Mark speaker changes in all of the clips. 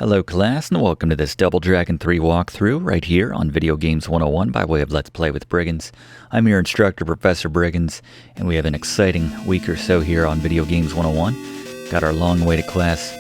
Speaker 1: Hello class, and welcome to this Double Dragon 3 walkthrough right here on Video Games 101 by way of Let's Play with Brigands. I'm your instructor, Professor Brigands, and we have an exciting week or so here on Video Games 101. Got our long-awaited class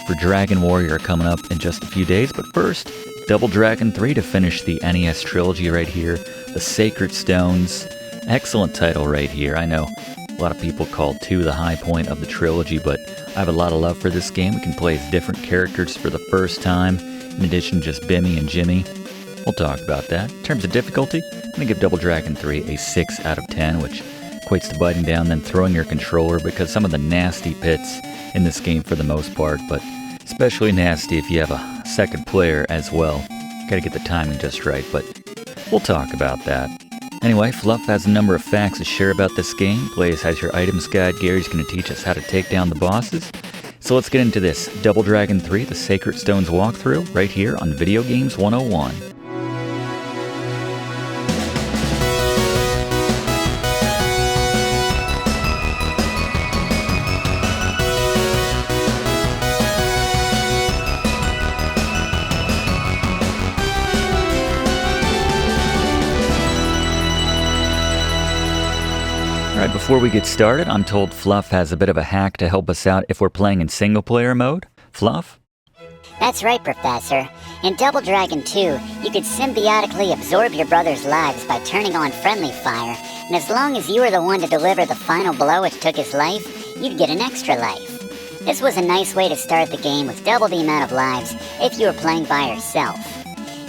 Speaker 1: for Dragon Warrior coming up in just a few days, but first, Double Dragon 3 to finish the NES trilogy right here, The Sacred Stones. Excellent title right here. I know a lot of people call 2 the high point of the trilogy, but I have a lot of love for this game. We can play as different characters for the first time, in addition to just Bimmy and Jimmy. We'll talk about that. In terms of difficulty, I'm going to give Double Dragon 3 a 6 out of 10, which equates to biting down, then throwing your controller, because some of the nasty pits in this game for the most part, but especially nasty if you have a second player as well. Gotta get the timing just right, but we'll talk about that. Anyway, Fluff has a number of facts to share about this game. Blaze has your items guide. Gary's going to teach us how to take down the bosses. So let's get into this Double Dragon 3, The Sacred Stones walkthrough, right here on Video Games 101. Alright, before we get started, I'm told Fluff has a bit of a hack to help us out if we're playing in single-player mode. Fluff?
Speaker 2: That's right, Professor. In Double Dragon 2, you could symbiotically absorb your brother's lives by turning on friendly fire, and as long as you were the one to deliver the final blow which took his life, you'd get an extra life. This was a nice way to start the game with double the amount of lives if you were playing by yourself.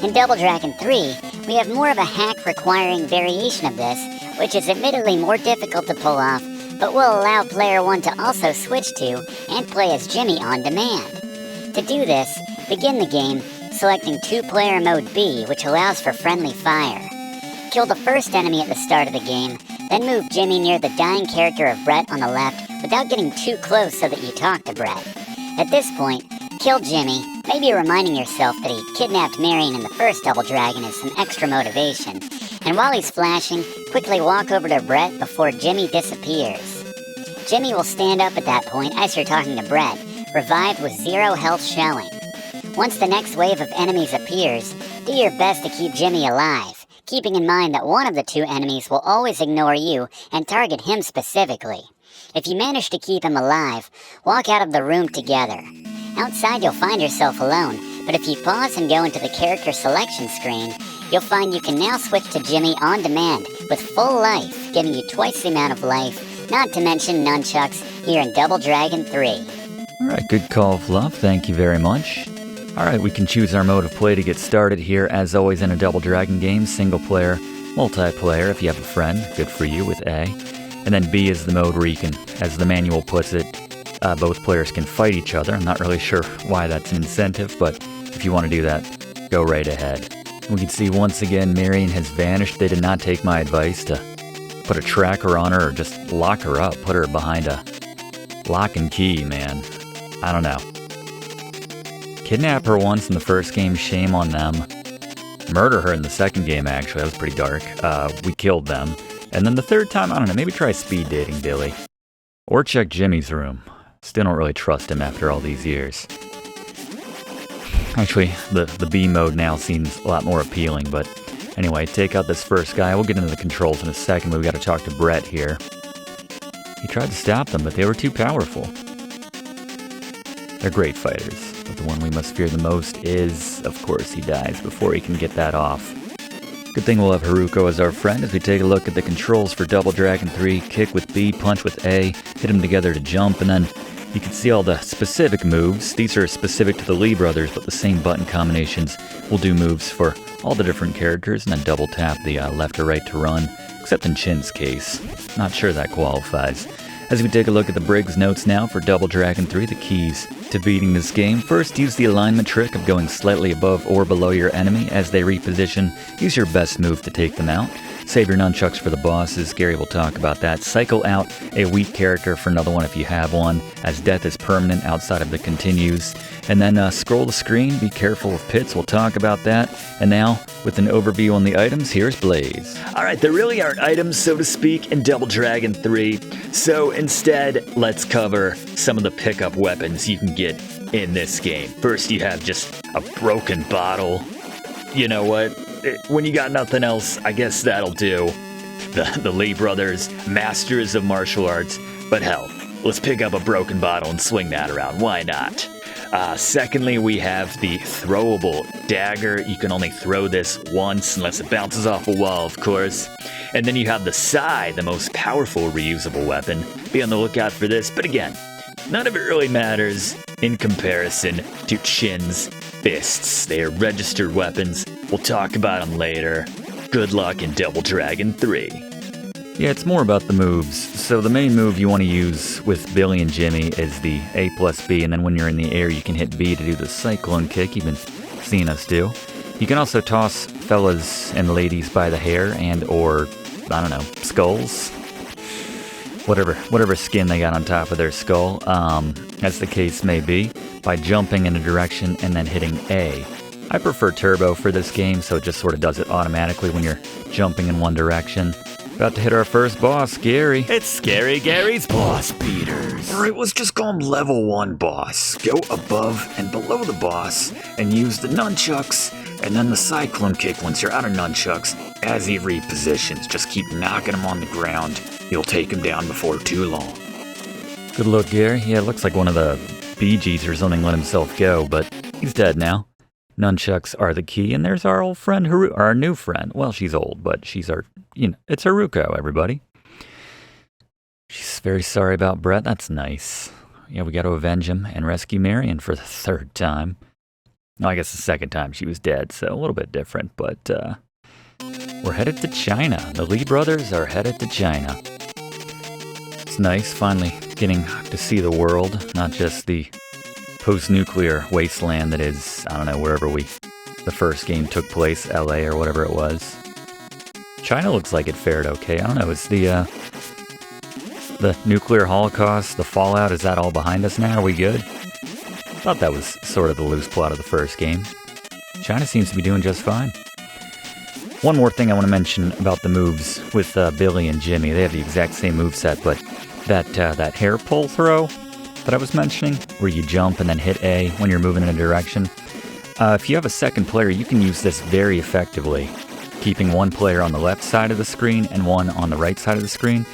Speaker 2: In Double Dragon 3, we have more of a hack requiring variation of this, which is admittedly more difficult to pull off, but will allow player 1 to also switch to and play as Jimmy on demand. To do this, begin the game selecting 2-player mode B, which allows for friendly fire. Kill the first enemy at the start of the game, then move Jimmy near the dying character of Brett on the left without getting too close so that you talk to Brett. At this point, kill Jimmy, maybe reminding yourself that he kidnapped Marion in the first Double Dragon as some extra motivation. And while he's flashing, quickly walk over to Brett before Jimmy disappears. Jimmy will stand up at that point as you're talking to Brett, revived with 0 health showing. Once the next wave of enemies appears, do your best to keep Jimmy alive, keeping in mind that one of the 2 enemies will always ignore you and target him specifically. If you manage to keep him alive, walk out of the room together. Outside you'll find yourself alone, but if you pause and go into the character selection screen, you'll find you can now switch to Jimmy on demand with full life, giving you twice the amount of life, not to mention nunchucks here in Double Dragon 3.
Speaker 1: Alright, good call, Fluff. Thank you very much. Alright, we can choose our mode of play to get started here, as always in a Double Dragon game, single player, multiplayer if you have a friend, good for you with A. And then B is the mode where you can, as the manual puts it, both players can fight each other. I'm not really sure why that's an incentive, but if you want to do that, go right ahead. We can see once again Marion has vanished. They did not take my advice to put a tracker on her or just lock her up, put her behind a lock and key, man. I don't know. Kidnap her once in the first game, shame on them. Murder her in the second game, actually. That was pretty dark. We killed them. And then the third time, I don't know, maybe try speed dating Billy. Or check Jimmy's room. Still don't really trust him after all these years. Actually, the B mode now seems a lot more appealing, but anyway, take out this first guy. We'll get into the controls in a second, but we got to talk to Brett here. He tried to stop them, but they were too powerful. They're great fighters, but the one we must fear the most is, of course, he dies before he can get that off. Good thing we'll have Haruko as our friend as we take a look at the controls for Double Dragon 3. Kick with B, punch with A, hit them together to jump, and then you can see all the specific moves. These are specific to the Lee brothers, but the same button combinations will do moves for all the different characters, and then double tap the left or right to run, except in Chin's case. Not sure that qualifies. As we take a look at the Briggs notes now for Double Dragon 3, the keys to beating this game. First, use the alignment trick of going slightly above or below your enemy as they reposition. Use your best move to take them out. Save your nunchucks for the bosses. Gary will talk about that. Cycle out a weak character for another one if you have one, as death is permanent outside of the continues. And then scroll the screen. Be careful of pits. We'll talk about that. And now, with an overview on the items, here's Blaze.
Speaker 3: Alright, there really aren't items, so to speak, in Double Dragon 3. So instead, let's cover some of the pickup weapons you can get in this game. First, you have just a broken bottle. You know what? When you got nothing else, I guess that'll do. The Lee brothers, masters of martial arts. But hell, let's pick up a broken bottle and swing that around. Why not? Secondly, we have the throwable dagger. You can only throw this once unless it bounces off a wall, of course. And then you have the sai, the most powerful reusable weapon. Be on the lookout for this, but again, none of it really matters in comparison to Chin's fists. They are registered weapons. We'll talk about them later. Good luck in Double Dragon 3.
Speaker 1: Yeah, it's more about the moves. So the main move you want to use with Billy and Jimmy is the A plus B, and then when you're in the air you can hit B to do the cyclone kick you've been seeing us do. You can also toss fellas and ladies by the hair and or, I don't know, skulls. Whatever skin they got on top of their skull, as the case may be, by jumping in a direction and then hitting A. I prefer turbo for this game, so it just sort of does it automatically when you're jumping in one direction. About to hit our first boss, Gary.
Speaker 3: It's Scary Gary's Boss Beaters.
Speaker 4: Alright, let's just call him level 1 boss. Go above and below the boss and use the nunchucks and then the cyclone kick once you're out of nunchucks as he repositions. Just keep knocking him on the ground. You'll take him down before too long.
Speaker 1: Good look, Gary. Yeah, it looks like one of the Bee Gees or something let himself go, but he's dead now. Nunchucks are the key, and there's our old friend, our new friend. Well, she's old, but she's our, it's Haruko, everybody. She's very sorry about Brett. That's nice. Yeah, we got to avenge him and rescue Marion for the third time. No, I guess the second time she was dead, so a little bit different, but we're headed to China. The Lee brothers are headed to China. It's nice finally getting to see the world, not just the post-nuclear wasteland that is, I don't know, wherever the first game took place, LA or whatever it was. China looks like it fared okay. I don't know, is the nuclear holocaust, the fallout, is that all behind us now? Are we good? Thought that was sort of the loose plot of the first game. China seems to be doing just fine. One more thing I want to mention about the moves with Billy and Jimmy. They have the exact same moveset, but that hair pull throw that I was mentioning, where you jump and then hit A when you're moving in a direction. If you have a second player, you can use this very effectively, keeping one player on the left side of the screen and one on the right side of the screen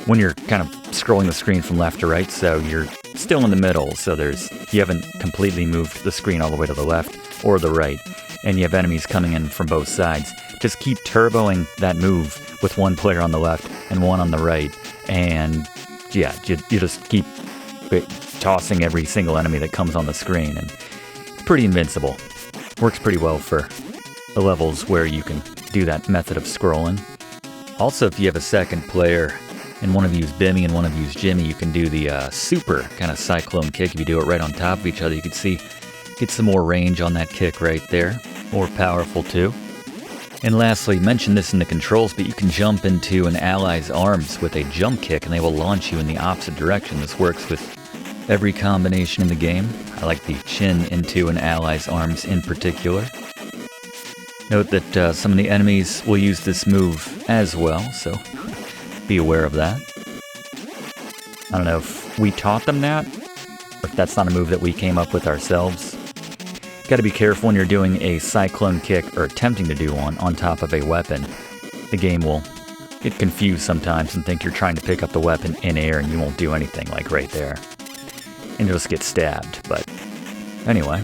Speaker 1: when you're kind of scrolling the screen from left to right, so you're still in the middle, so you haven't completely moved the screen all the way to the left or the right, and you have enemies coming in from both sides. Just keep turboing that move with one player on the left and one on the right, and yeah, you just keep tossing every single enemy that comes on the screen, and it's pretty invincible. Works pretty well for the levels where you can do that method of scrolling. Also, if you have a second player and one of you is Bimmy and one of you is Jimmy, you can do the super kind of cyclone kick. If you do it right on top of each other, you can see get some more range on that kick right there. More powerful too. And lastly, mention this in the controls, but you can jump into an ally's arms with a jump kick and they will launch you in the opposite direction. This works with every combination in the game. I like the chin into an ally's arms in particular. Note that some of the enemies will use this move as well, so be aware of that. I don't know if we taught them that, or if that's not a move that we came up with ourselves. Got to be careful when you're doing a cyclone kick, or attempting to do one, on top of a weapon. The game will get confused sometimes and think you're trying to pick up the weapon in air and you won't do anything, like right there. And you'll just get stabbed, but anyway.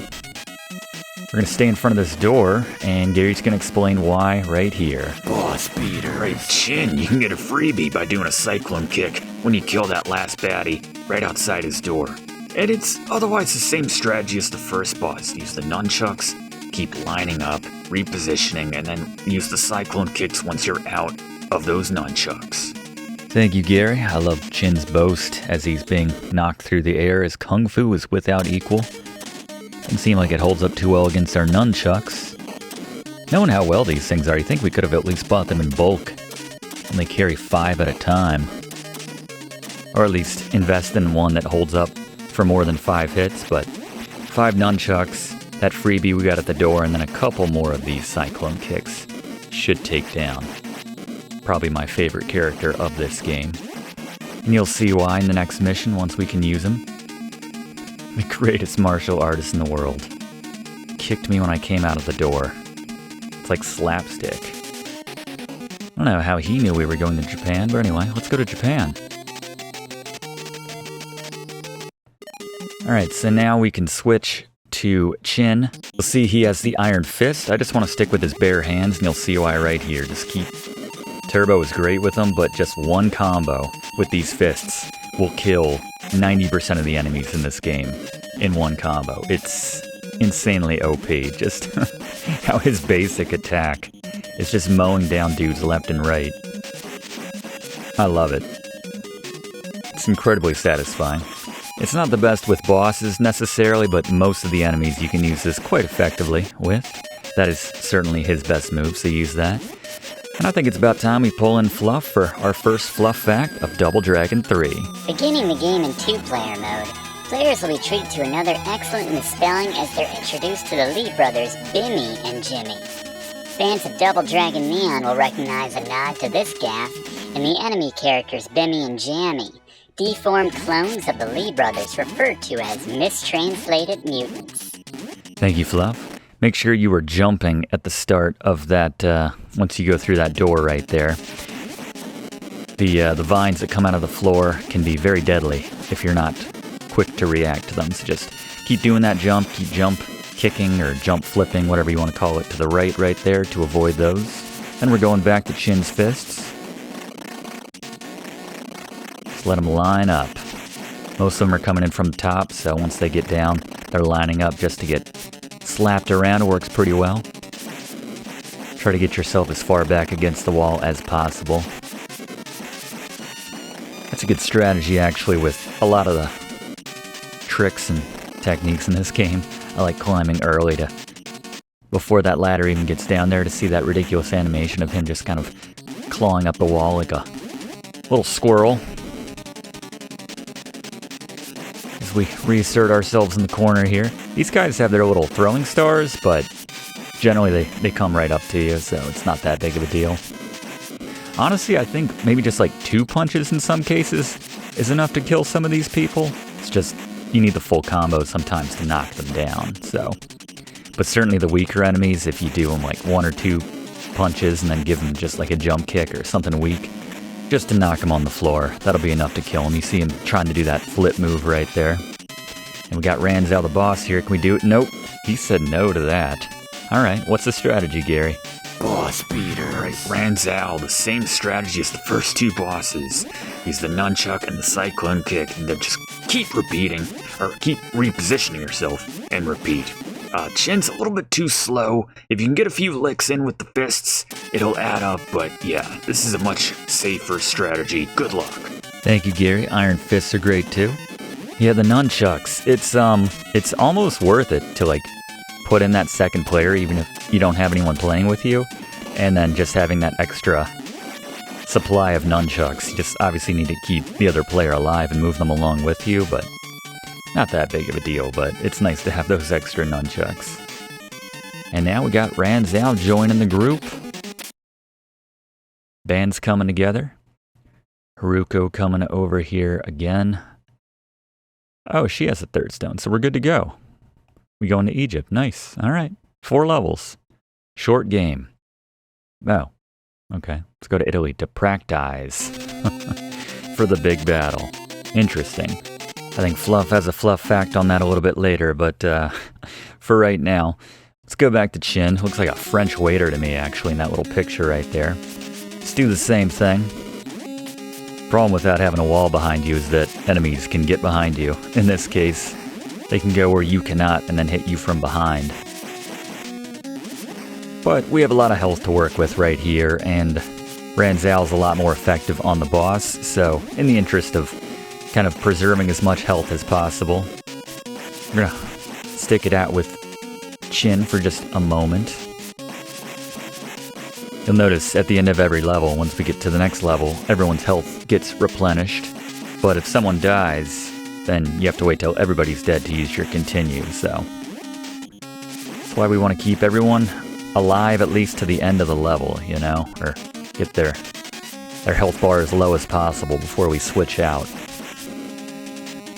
Speaker 1: We're going to stay in front of this door, and Gary's going to explain why right here.
Speaker 4: Boss beater. Right, Chin, you can get a freebie by doing a cyclone kick when you kill that last baddie right outside his door. And it's otherwise the same strategy as the first boss. Use the nunchucks, keep lining up, repositioning, and then use the cyclone kicks once you're out of those nunchucks.
Speaker 1: Thank you, Gary. I love Chin's boast as he's being knocked through the air. His kung fu is without equal. Doesn't seem like it holds up too well against our nunchucks. Knowing how well these things are, you think we could have at least bought them in bulk. Only carry 5 at a time. Or at least invest in one that holds up for more than 5 hits, but 5 nunchucks, that freebie we got at the door, and then a couple more of these cyclone kicks should take down probably my favorite character of this game. And you'll see why in the next mission once we can use him. The greatest martial artist in the world. Kicked me when I came out of the door. It's like slapstick. I don't know how he knew we were going to Japan, but anyway, let's go to Japan. Alright, so now we can switch to Chin. You'll see he has the Iron Fist. I just want to stick with his bare hands, and you'll see why right here. Just keep... Turbo is great with them, but just one combo with these fists will kill 90% of the enemies in this game in one combo. It's insanely OP, just how his basic attack is just mowing down dudes left and right. I love it. It's incredibly satisfying. It's not the best with bosses necessarily, but most of the enemies you can use this quite effectively with. That is certainly his best move, so use that. And I think it's about time we pull in Fluff for our first Fluff fact of Double Dragon 3.
Speaker 2: Beginning the game in 2-player mode, players will be treated to another excellent misspelling as they're introduced to the Lee brothers, Bimmy and Jimmy. Fans of Double Dragon Neon will recognize a nod to this gaffe in the enemy characters Bimmy and Jammy, deformed clones of the Lee brothers referred to as mistranslated mutants.
Speaker 1: Thank you, Fluff. Make sure you are jumping at the start of that, once you go through that door right there. The vines that come out of the floor can be very deadly if you're not quick to react to them. So just keep doing that jump, keep jump kicking or jump flipping, whatever you want to call it, to the right there to avoid those. Then we're going back to Chin's fists. Just let them line up. Most of them are coming in from the top, so once they get down, they're lining up just to get slapped around. It works pretty well. Try to get yourself as far back against the wall as possible. That's a good strategy, actually, with a lot of the tricks and techniques in this game. I like climbing early to, before that ladder even gets down there, to see that ridiculous animation of him just kind of clawing up the wall like a little squirrel. As we reassert ourselves in the corner here. These guys have their little throwing stars, but generally they come right up to you, so it's not that big of a deal. Honestly, I think maybe just like 2 punches in some cases is enough to kill some of these people. It's just, you need the full combo sometimes to knock them down, so. But certainly the weaker enemies, if you do them like 1 or 2 punches and then give them just like a jump kick or something weak, just to knock them on the floor, that'll be enough to kill them. You see him trying to do that flip move right there. And we got Ranzou Boss here. Can we do it? Nope. He said no to that. Alright, what's the strategy, Gary?
Speaker 4: Boss beater. Right, Ranzou, the same strategy as the first 2 bosses. Use the nunchuck and the cyclone kick, and then just keep repeating, or keep repositioning yourself, and repeat. Chin's a little bit too slow. If you can get a few licks in with the fists, it'll add up, but yeah, this is a much safer strategy. Good luck.
Speaker 1: Thank you, Gary. Iron fists are great too. Yeah, the nunchucks. It's almost worth it to like put in that second player, even if you don't have anyone playing with you, and then just having that extra supply of nunchucks. You just obviously need to keep the other player alive and move them along with you, but not that big of a deal, but it's nice to have those extra nunchucks. And now we got Ranzou joining the group. Band's coming together. Haruko coming over here again. Oh, she has a 3rd stone, so we're good to go. We going to Egypt. Nice. All right. 4 levels. Short game. Oh, okay. Let's go to Italy to practice for the big battle. Interesting. I think Fluff has a Fluff fact on that a little bit later, but for right now, let's go back to Chin. Looks like a French waiter to me, actually, in that little picture right there. Let's do the same thing. Problem with that having a wall behind you is that enemies can get behind you. In this case, they can go where you cannot and then hit you from behind. But we have a lot of health to work with right here, and Ranzou's a lot more effective on the boss, so in the interest of kind of preserving as much health as possible, we're gonna stick it out with Chin for just a moment. You'll notice at the end of every level, once we get to the next level, everyone's health gets replenished. But if someone dies, then you have to wait till everybody's dead to use your continue, so. That's why we want to keep everyone alive at least to the end of the level, you know? Or get their health bar as low as possible before we switch out.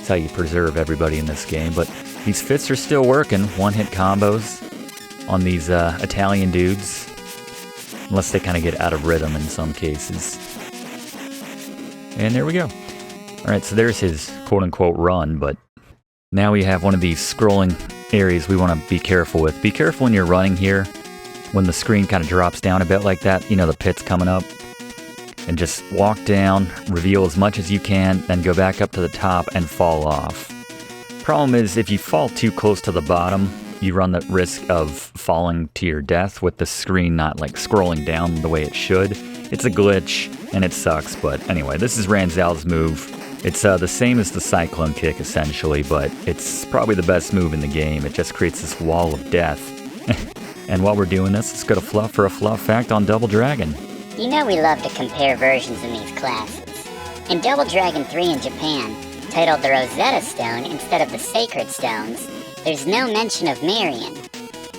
Speaker 1: That's how you preserve everybody in this game. But these fits are still working. One-hit combos on these Italian dudes. Unless they kind of get out of rhythm in some cases. And there we go. Alright, so there's his quote-unquote run, but now we have one of these scrolling areas we want to be careful with. Be careful when you're running here, when the screen kind of drops down a bit like that, you know, the pit's coming up. And just walk down, reveal as much as you can, then go back up to the top and fall off. Problem is, if you fall too close to the bottom, you run the risk of falling to your death with the screen not like scrolling down the way it should. It's a glitch, and it sucks, but anyway, this is Ranzou's move. It's the same as the cyclone kick, essentially, but it's probably the best move in the game. It just creates this wall of death. And while we're doing this, let's go to Fluff for a Fluff fact on Double Dragon.
Speaker 2: You know we love to compare versions in these classes. In Double Dragon 3 in Japan, titled the Rosetta Stone instead of the Sacred Stones, there's no mention of Marion.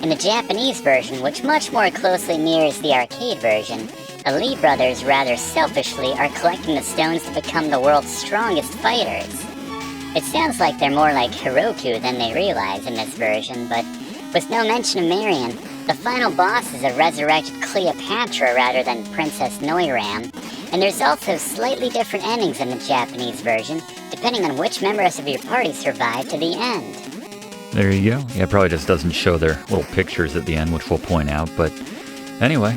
Speaker 2: In the Japanese version, which much more closely mirrors the arcade version, the Lee brothers rather selfishly are collecting the stones to become the world's strongest fighters. It sounds like they're more like Hiroku than they realize in this version, but with no mention of Marion, the final boss is a resurrected Cleopatra rather than Princess Noiram, and there's also slightly different endings in the Japanese version, depending on which members of your party survive to the end.
Speaker 1: There you go. Yeah, it probably just doesn't show their little pictures at the end, which we'll point out, but anyway.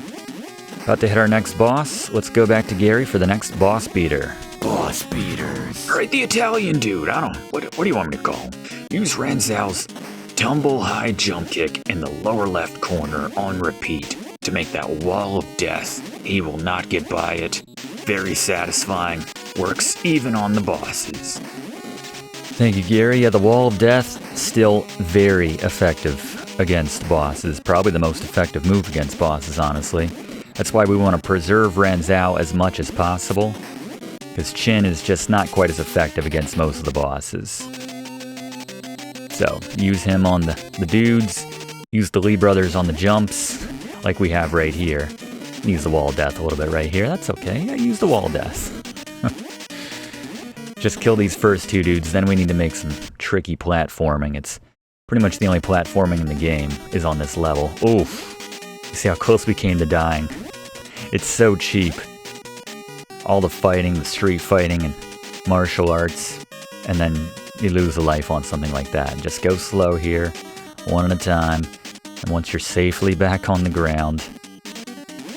Speaker 1: About to hit our next boss. Let's go back to Gary for the next boss beater.
Speaker 4: Boss beaters. Alright, the Italian dude. What do you want me to call him? Use Ranzou's tumble high jump kick in the lower left corner on repeat to make that wall of death. He will not get by it. Very satisfying. Works even on the bosses.
Speaker 1: Thank you, Gary. Yeah, the wall of death, still very effective against bosses. Probably the most effective move against bosses, honestly. That's why we want to preserve Ranzou as much as possible, because Chin is just not quite as effective against most of the bosses. So, use him on the dudes, use the Lee brothers on the jumps, like we have right here. Use the wall of death a little bit right here, that's okay. Yeah, use the wall of death. Just kill these first two dudes, then we need to make some tricky platforming. It's pretty much the only platforming in the game is on this level. Oof. You see how close we came to dying. It's so cheap. All the fighting, the street fighting and martial arts, and then you lose a life on something like that. Just go slow here, one at a time, and once you're safely back on the ground,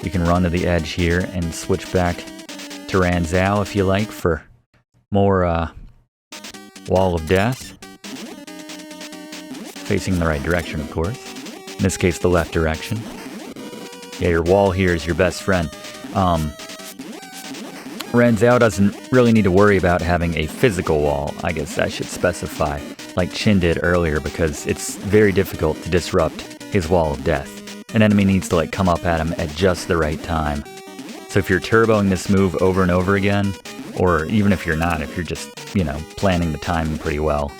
Speaker 1: you can run to the edge here and switch back to Ranzou if you like for more wall of death. Facing the right direction, of course. In this case, the left direction. Yeah, your wall here is your best friend. Ranzou doesn't really need to worry about having a physical wall, I guess I should specify, like Chin did earlier, because it's very difficult to disrupt his wall of death. An enemy needs to come up at him at just the right time. So if you're turboing this move over and over again, or even if you're not, if you're just, planning the timing pretty well,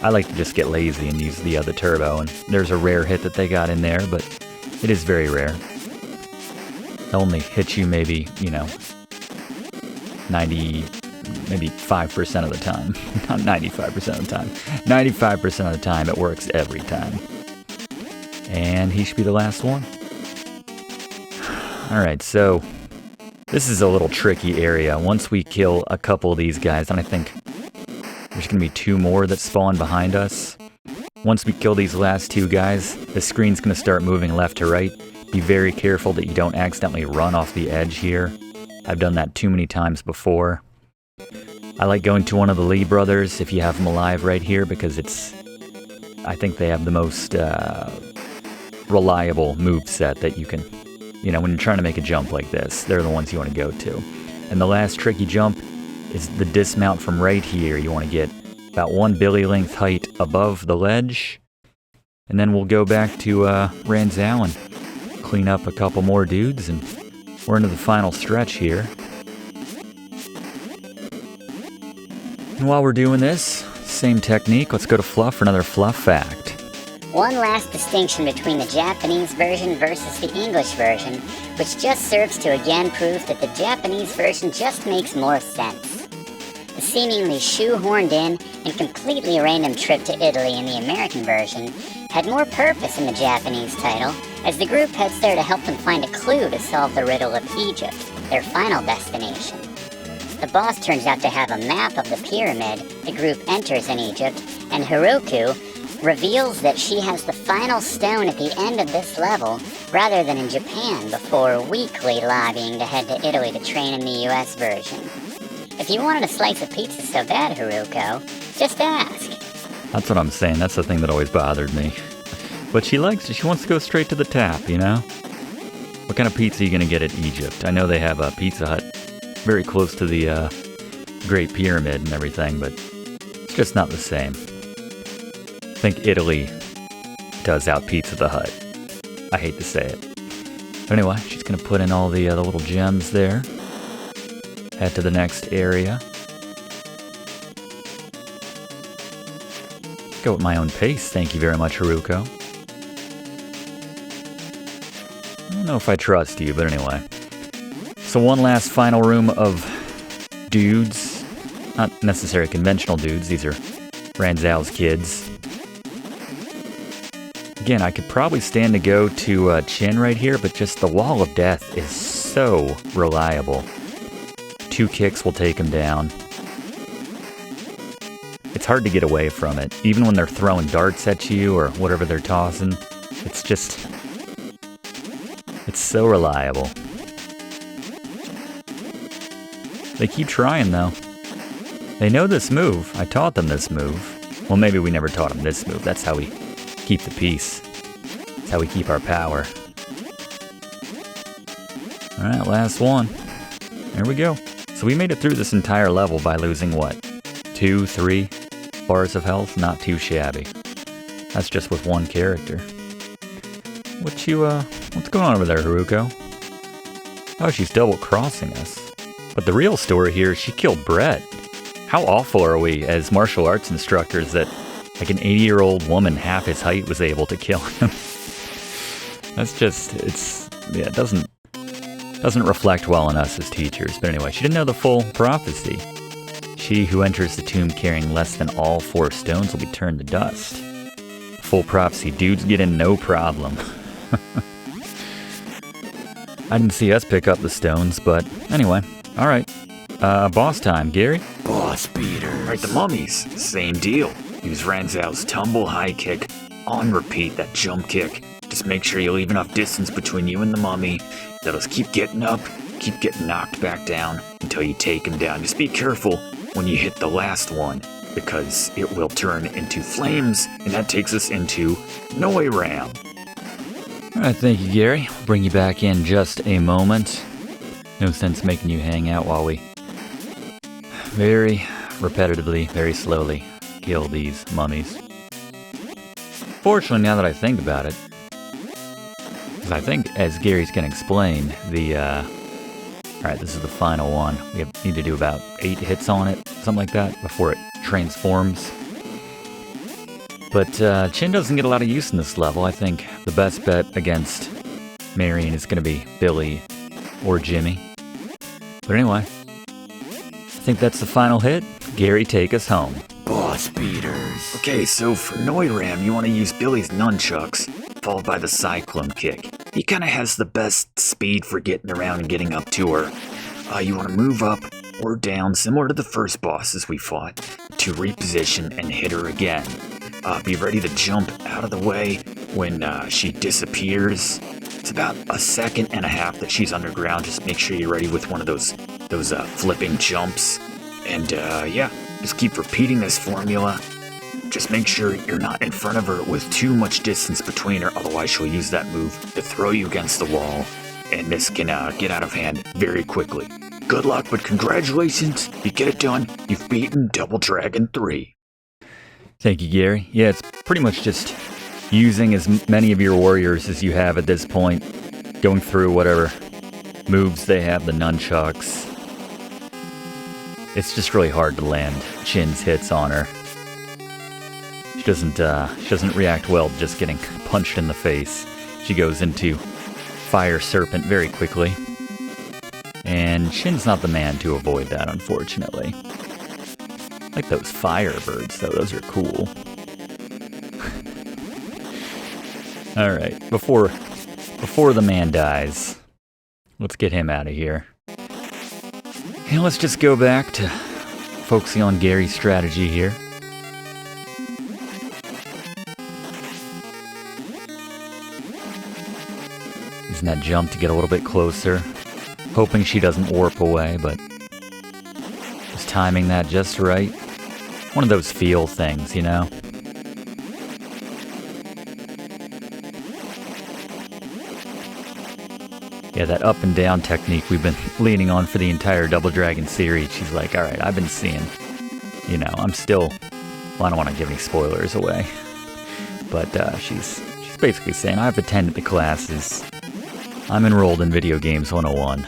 Speaker 1: I like to just get lazy and use the other turbo, and there's a rare hit that they got in there, but it is very rare. They'll only hit you maybe, 5% of the time. Not 95% of the time. 95% of the time, it works every time. And he should be the last one. Alright, so this is a little tricky area. Once we kill a couple of these guys, and I think there's going to be two more that spawn behind us. Once we kill these last two guys, the screen's going to start moving left to right. Be very careful that you don't accidentally run off the edge here. I've done that too many times before. I like going to one of the Lee brothers if you have them alive right here, because I think they have the most reliable move set that you can, when you're trying to make a jump like this, they're the ones you want to go to. And the last tricky jump is the dismount from right here. You want to get about 1 billy length height above the ledge, and then we'll go back to Ranzou and clean up a couple more dudes, and we're into the final stretch here. And while we're doing this, same technique, let's go to Fluff for another Fluff fact.
Speaker 2: One last distinction between the Japanese version versus the English version, which just serves to again prove that the Japanese version just makes more sense. The seemingly shoehorned in and completely random trip to Italy in the American version had more purpose in the Japanese title, as the group heads there to help them find a clue to solve the riddle of Egypt, their final destination. The boss turns out to have a map of the pyramid the group enters in Egypt, and Haruko reveals that she has the final stone at the end of this level rather than in Japan before weekly lobbying to head to Italy to train in the US version. If you wanted a slice of pizza so bad, Haruko, just ask.
Speaker 1: That's what I'm saying. That's the thing that always bothered me. But she wants to go straight to the tap, you know? What kind of pizza are you going to get at Egypt? I know they have a Pizza Hut very close to the Great Pyramid and everything, but it's just not the same. I think Italy does out Pizza the Hut. I hate to say it. But anyway, she's going to put in all the little gems there. Head to the next area. Go at my own pace, thank you very much, Haruko. I don't know if I trust you, but anyway. So one last final room of dudes. Not necessarily conventional dudes, these are Ranzou's kids. Again, I could probably stand to go to Chin right here, but just the Wall of Death is so reliable. 2 kicks will take him down. It's hard to get away from it. Even when they're throwing darts at you or whatever they're tossing, it's so reliable. They keep trying though. They know this move. I taught them this move. Well, maybe we never taught them this move. That's how we keep the peace. That's how we keep our power. Alright, last one. There we go. So we made it through this entire level by losing what? 2, 3 bars of health? Not too shabby. That's just with one character. What's going on over there, Haruko? Oh, she's double-crossing us. But the real story here is she killed Brett. How awful are we as martial arts instructors that like an 80-year-old woman half his height was able to kill him? That's just, it doesn't reflect well on us as teachers. But anyway, she didn't know the full prophecy. She who enters the tomb carrying less than all 4 stones will be turned to dust. Full prophecy, dudes get in no problem. I didn't see us pick up the stones, but anyway. Alright, boss time, Gary?
Speaker 4: Boss beater. Right, the Mummies, same deal. Use Ranzou's tumble high kick, on repeat that jump kick. Just make sure you leave enough distance between you and the mummy. That'll keep getting up, keep getting knocked back down until you take him down. Just be careful when you hit the last one, because it will turn into flames, and that takes us into Noiram.
Speaker 1: Alright, thank you, Gary. I'll bring you back in just a moment. No sense making you hang out while we very repetitively, very slowly kill these mummies. Fortunately, now that I think about it, because I think, as Gary's going to explain, alright, this is the final one. We need to do about 8 hits on it, something like that, before it transforms. But Chin doesn't get a lot of use in this level. I think the best bet against Marion is going to be Billy or Jimmy. But anyway, I think that's the final hit. Gary, take us home.
Speaker 4: Boss beaters. Okay, so for Noiram, you want to use Billy's nunchucks, followed by the cyclone kick. He kind of has the best speed for getting around and getting up to her. You want to move up or down, similar to the first bosses we fought, to reposition and hit her again. Be ready to jump out of the way when she disappears. It's about 1.5 seconds that she's underground. Just make sure you're ready with one of those flipping jumps. And yeah, just keep repeating this formula. Just make sure you're not in front of her with too much distance between her, otherwise she'll use that move to throw you against the wall, and this can get out of hand very quickly. Good luck, but congratulations, you get it done. You've beaten Double Dragon 3.
Speaker 1: Thank you, Gary. Yeah, it's pretty much just using as many of your warriors as you have at this point, going through whatever moves they have, the nunchucks. It's just really hard to land Chin's hits on her. She doesn't react well to just getting punched in the face. She goes into Fire Serpent very quickly. And Chin's not the man to avoid that, unfortunately. like those firebirds, though. Those are cool. Alright, before the man dies, let's get him out of here. And let's just go back to focusing on Gary's strategy here. Using that jump to get a little bit closer. Hoping she doesn't warp away, but just timing that just right. One of those feel things, you know? Yeah, that up and down technique we've been leaning on for the entire Double Dragon series. She's like, alright, I've been seeing, you know, I'm still, well, I don't want to give any spoilers away. But she's basically saying, I've attended the classes. I'm enrolled in Video Games 101.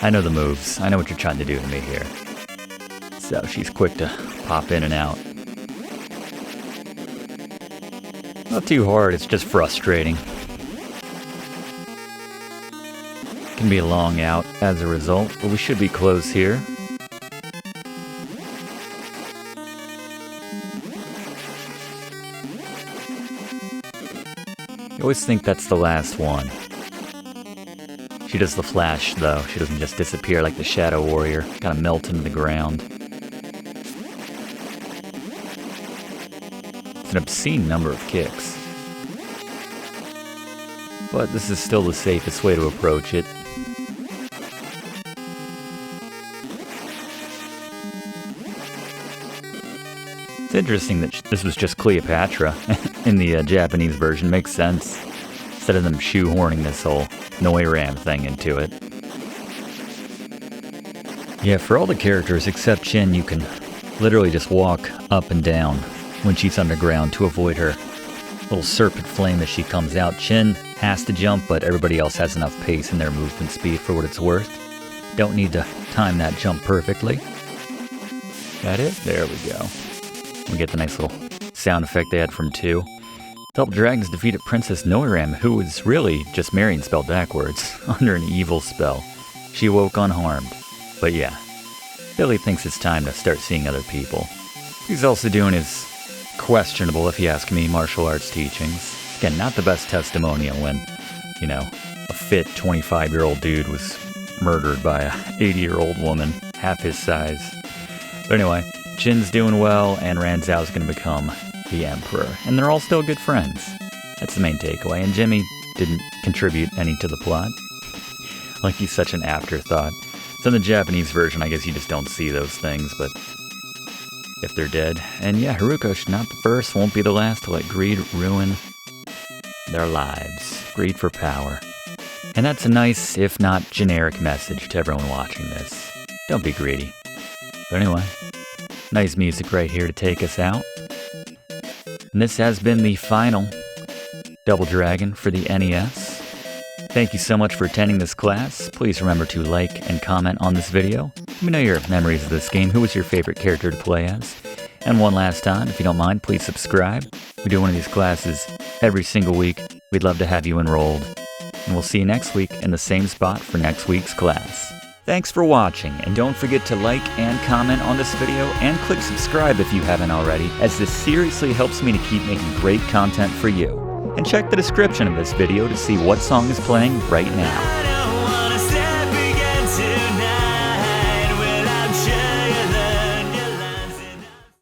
Speaker 1: I know the moves. I know what you're trying to do to me here. So she's quick to pop in and out. Not too hard, it's just frustrating. Can be a long out as a result, but we should be close here. You always think that's the last one. She does the flash, though. She doesn't just disappear like the Shadow Warrior, kind of melt into the ground. It's an obscene number of kicks. But this is still the safest way to approach it. It's interesting that this was just Cleopatra in the Japanese version. Makes sense. Instead of them shoehorning this whole Noiram thing into it. Yeah, for all the characters except Chin, you can literally just walk up and down when she's underground to avoid her little serpent flame as she comes out. Chin has to jump, but everybody else has enough pace in their movement speed for what it's worth. Don't need to time that jump perfectly. Got it? There we go. We get the nice little sound effect they had from 2. Double Dragons defeated Princess Noiram, who was really just Marion spelled backwards, under an evil spell. She awoke unharmed. But yeah, Billy thinks it's time to start seeing other people. He's also doing his questionable, if you ask me, martial arts teachings. Again, not the best testimonial when, you know, a fit 25-year-old dude was murdered by a 80-year-old woman, half his size. But anyway, Jin's doing well, and Ranzou's going to become the Emperor. And they're all still good friends. That's the main takeaway. And Jimmy didn't contribute any to the plot. Like he's such an afterthought. So in the Japanese version, I guess you just don't see those things, but if they're dead. And yeah, Haruko's not the first, won't be the last to let greed ruin their lives. Greed for power. And that's a nice, if not generic, message to everyone watching this. Don't be greedy. But anyway, nice music right here to take us out. And this has been the final Double Dragon for the NES. Thank you so much for attending this class. Please remember to like and comment on this video. Let me know your memories of this game. Who was your favorite character to play as? And one last time, if you don't mind, please subscribe. We do one of these classes every single week. We'd love to have you enrolled. And we'll see you next week in the same spot for next week's class. Thanks for watching, and don't forget to like and comment on this video, and click subscribe if you haven't already, as this seriously helps me to keep making great content for you. And check the description of this video to see what song is playing right now.